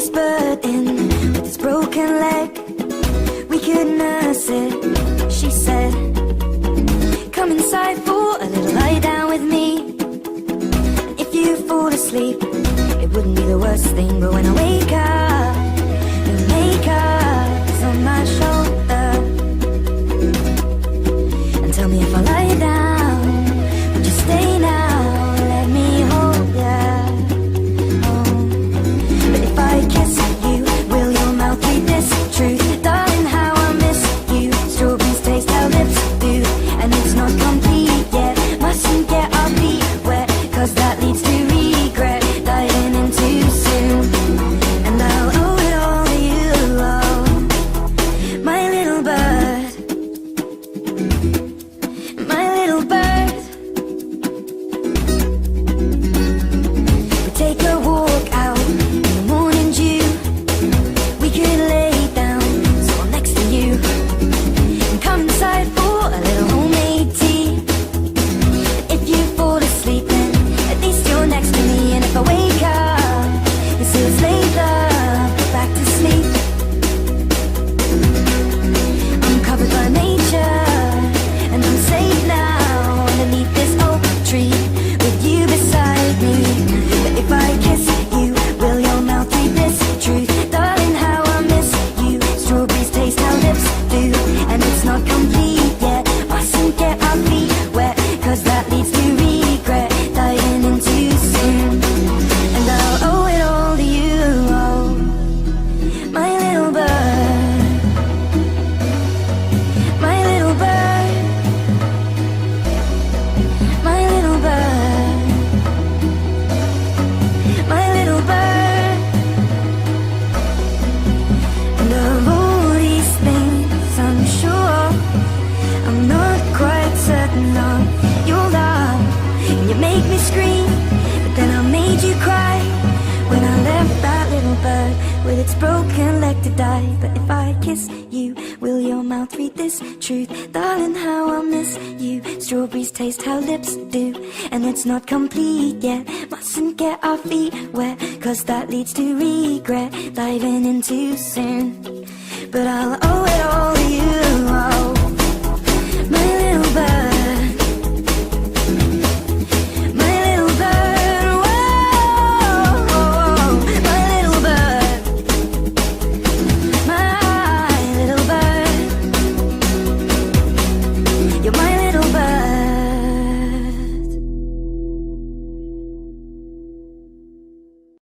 this bird in with its broken leg. We could nurse it, she said. Come inside for a little lie down with me. And if you fall asleep, it wouldn't be the worst thing. But when I wake up, your makeup's on my shoulder. And tell me if I lie down, would you stay now? Let me hold ya. Oh. But if I kiss you, will your mouth read this truth? Darling, how I miss you. Strawberries taste how lips do. And it's not complete yet. Mustn't get our feet wet, cause that leads to regret. Diving in too soon. And I'll owe it all to you, oh, my little bird. My little bird. We take a walk out in the morning dew. We could lay down so I'm next to you. And come inside for a little homemade tea. If you fall asleep, then at least you're next to me. And if I wake up, it's years later, back to sleep. I'm covered by nature, and I'm safe now underneath this oak tree with you beside me. But if I kiss you, will your mouth read this truth? Darling, how I miss you. Strawberries taste how lips do. And it's not complete yet. Mustn't get our feet wet, cause that leads to regret. Diving in too soon. And I'll owe it all to you, oh, my little bird. My little bird. My little bird. My little bird. And of all these things, I'm sure I'm not quite certain of your love. And you make me scream, but then I made you cry when I left that little bird with its broken leg to die. But if I kiss you, will your mouth read this truth? Darling, how I miss you. Strawberries taste how lips do. And it's not complete yet. Mustn't get our feet wet, cause that leads to regret. Diving in too soon. But I'll owe it all to you, oh,